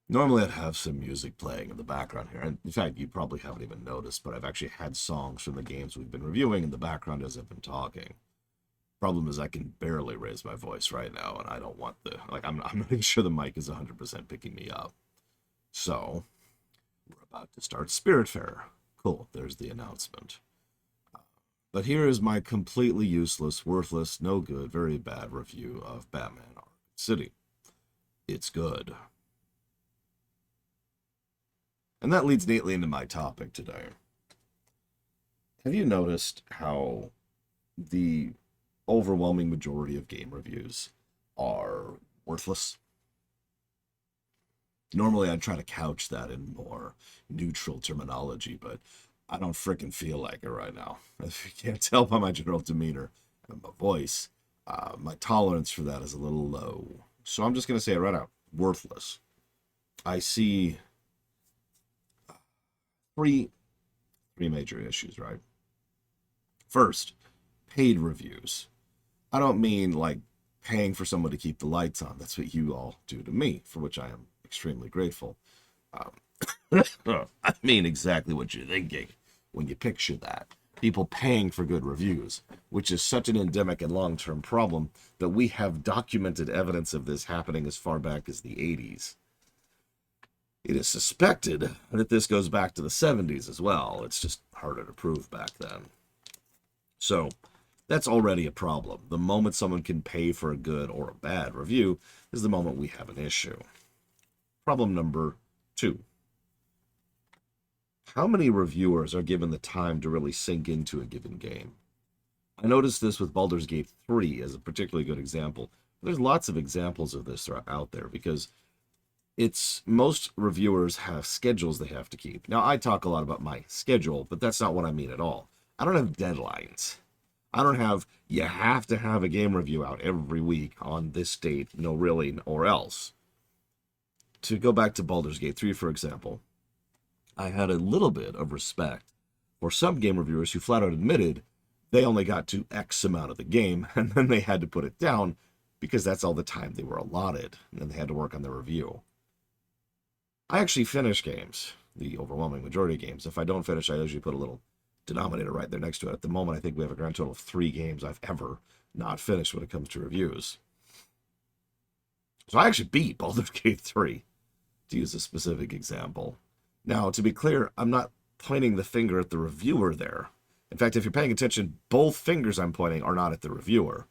Normally I'd have some music playing in the background here. And in fact, you probably haven't even noticed, but I've actually had songs from the games we've been reviewing in the background as I've been talking. Problem is I can barely raise my voice right now, and I don't want I'm not even sure the mic is 100% picking me up. So, we're about to start Spiritfarer. Cool, there's the announcement. But here is my completely useless, worthless, no good, very bad review of Batman Arkham City. It's good. And that leads neatly into my topic today. Have you noticed how the overwhelming majority of game reviews are worthless? Normally, I'd try to couch that in more neutral terminology, but I don't fricking feel like it right now. If you can't tell by my general demeanor and my voice, my tolerance for that is a little low. So I'm just going to say it right out. Worthless. I see three major issues, right? First, paid reviews. I don't mean like paying for someone to keep the lights on. That's what you all do to me, for which I am extremely grateful. Um, I mean exactly what you're thinking when you picture that. People paying for good reviews, which is such an endemic and long term problem that we have documented evidence of this happening as far back as the 80s. It is suspected that this goes back to the 70s as well. It's just harder to prove back then. So, that's already a problem. The moment someone can pay for a good or a bad review is the moment we have an issue. Problem number two. How many reviewers are given the time to really sink into a given game? I noticed this with Baldur's Gate 3 as a particularly good example. There's lots of examples of this out there because it's most reviewers have schedules they have to keep. Now, I talk a lot about my schedule, but that's not what I mean at all. I don't have deadlines. I don't have, you have to have a game review out every week on this date, no, really, or else. To go back to Baldur's Gate 3, for example, I had a little bit of respect for some game reviewers who flat out admitted they only got to X amount of the game, and then they had to put it down because that's all the time they were allotted, and then they had to work on their review. I actually finish games, the overwhelming majority of games. If I don't finish, I usually put a little denominator right there next to it. At the moment, I think we have a grand total of 3 games I've ever not finished when it comes to reviews. So I actually beat Baldur's Gate 3, to use a specific example. Now, to be clear, I'm not pointing the finger at the reviewer there. In fact, if you're paying attention, both fingers I'm pointing are not at the reviewer.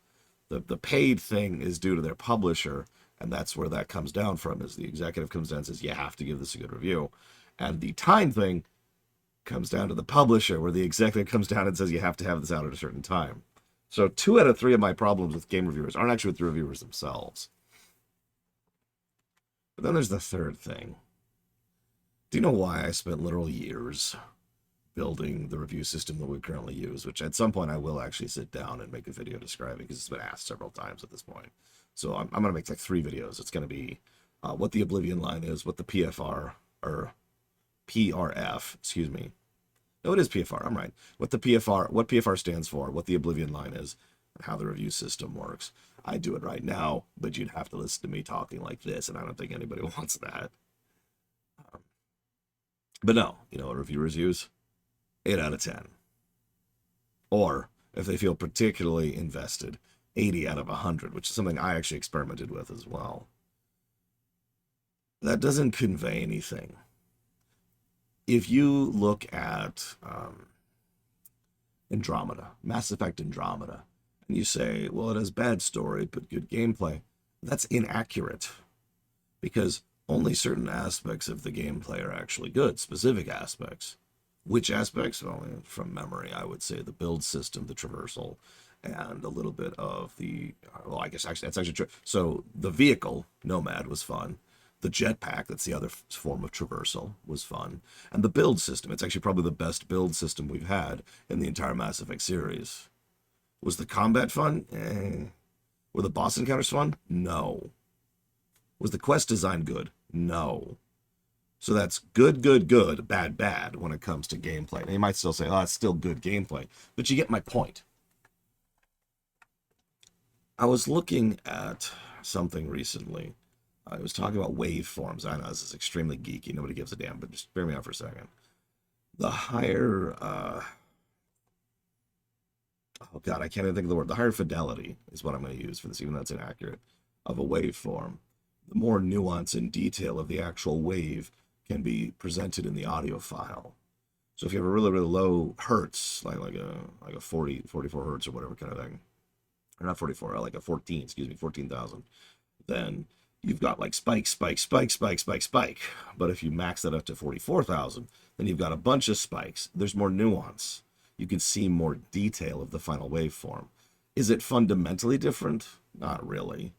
The paid thing is due to their publisher, and that's where that comes down from, is the executive comes down and says, you have to give this a good review. And the time thing comes down to the publisher, where the executive comes down and says, you have to have this out at a certain time. So 2 out of 3 of my problems with game reviewers aren't actually with the reviewers themselves. But then there's the third thing. Do you know why I spent literal years building the review system that we currently use, which at some point I will actually sit down and make a video describing because it's been asked several times at this point. So I'm going to make like 3 videos. It's going to be what the Oblivion line is, what the PFR, or PRF, excuse me. No, it is PFR, I'm right. What PFR stands for, what the Oblivion line is, and how the review system works. I do it right now, but you'd have to listen to me talking like this, and I don't think anybody wants that. But no, you know what reviewers use? 8 out of 10. Or, if they feel particularly invested, 80 out of 100, which is something I actually experimented with as well. That doesn't convey anything. If you look at Andromeda, Mass Effect Andromeda, and you say, well, it has bad story but good gameplay, that's inaccurate. Because only certain aspects of the gameplay are actually good, specific aspects. Which aspects? Well, from memory, I would say the build system, the traversal, and a little bit of the, well, I guess actually that's actually true. So the vehicle, Nomad, was fun. The jetpack, that's the other form of traversal, was fun. And the build system, it's actually probably the best build system we've had in the entire Mass Effect series. Was the combat fun? Were the boss encounters fun? No. Was the quest design good? No. So that's good, good, good, bad, bad when it comes to gameplay. And you might still say, oh, it's still good gameplay. But you get my point. I was looking at something recently. I was talking about waveforms. I know this is extremely geeky. Nobody gives a damn, but just bear me out for a second. The higher, oh God, I can't even think of the word. The higher fidelity is what I'm going to use for this, even though it's inaccurate, of a waveform. The more nuance and detail of the actual wave can be presented in the audio file. So if you have a really, really low hertz, like a 44 hertz or whatever kind of thing, or not 44, like a 14, excuse me, 14,000, then you've got like spike, spike, spike, spike, spike, spike. But if you max that up to 44,000, then you've got a bunch of spikes. There's more nuance. You can see more detail of the final waveform. Is it fundamentally different? Not really.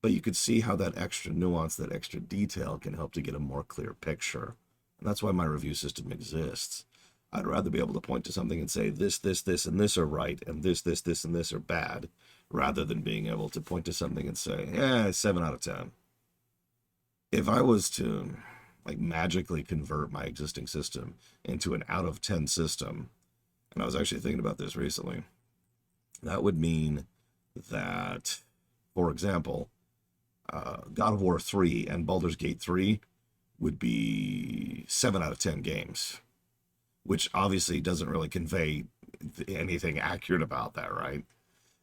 But you could see how that extra nuance, that extra detail can help to get a more clear picture. And that's why my review system exists. I'd rather be able to point to something and say this, this, this, and this are right, and this, this, this, and this are bad, rather than being able to point to something and say, yeah, 7 out of 10. If I was to like magically convert my existing system into an out of 10 system, and I was actually thinking about this recently, that would mean that, for example, God of War 3 and Baldur's Gate 3 would be 7 out of 10 games, which obviously doesn't really convey anything accurate about that, right?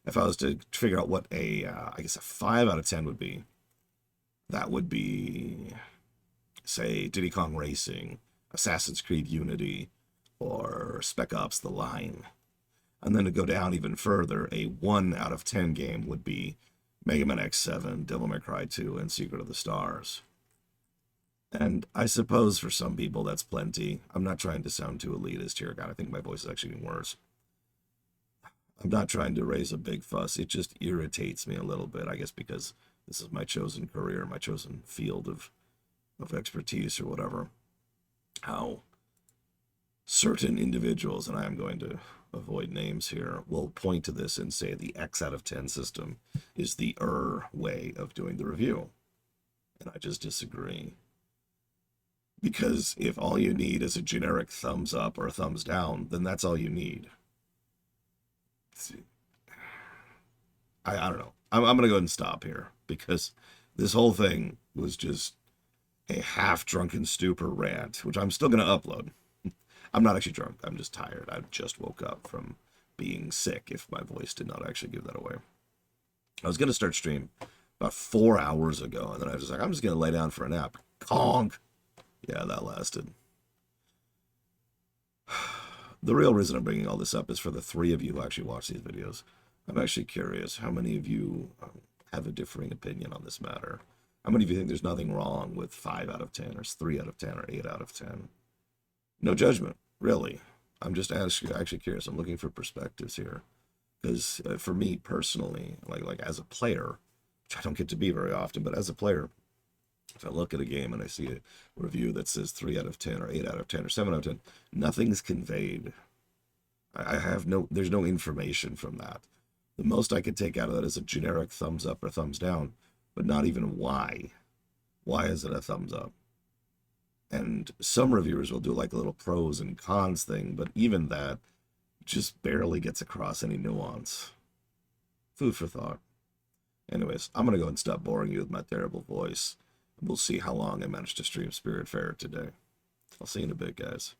If I was to figure out what I guess a 5 out of 10 would be, that would be, say, Diddy Kong Racing, Assassin's Creed Unity, or Spec Ops The Line. And then to go down even further, a 1 out of 10 game would be Mega Man X7, Devil May Cry 2, and Secret of the Stars. And I suppose for some people that's plenty. I'm not trying to sound too elitist here. God, I think my voice is actually getting worse. I'm not trying to raise a big fuss. It just irritates me a little bit, I guess, because this is my chosen career, my chosen field of expertise or whatever. How certain individuals, and I am going to avoid names here, will point to this and say the X out of 10 system is the way of doing the review. And I just disagree. Because if all you need is a generic thumbs up or a thumbs down, then that's all you need. I don't know. I'm going to go ahead and stop here because this whole thing was just a half-drunken stupor rant, which I'm still going to upload. I'm not actually drunk. I'm just tired. I just woke up from being sick, if my voice did not actually give that away. I was going to start stream about 4 hours ago, and then I was like, I'm just going to lay down for a nap. Conk! Yeah, that lasted. The real reason I'm bringing all this up is for the 3 of you who actually watch these videos. I'm actually curious how many of you have a differing opinion on this matter. How many of you think there's nothing wrong with 5 out of 10 or 3 out of 10 or 8 out of 10? No judgment, really. I'm just actually curious. I'm looking for perspectives here. Because for me personally, like as a player, which I don't get to be very often, but as a player, if I look at a game and I see a review that says 3 out of 10 or 8 out of 10 or 7 out of 10, nothing's conveyed. There's no information from that. The most I could take out of that is a generic thumbs up or thumbs down, but not even why. Why is it a thumbs up? And some reviewers will do like a little pros and cons thing, but even that just barely gets across any nuance. Food for thought. Anyways, I'm going to go and stop boring you with my terrible voice. We'll see how long I manage to stream Spiritfarer today. I'll see you in a bit, guys.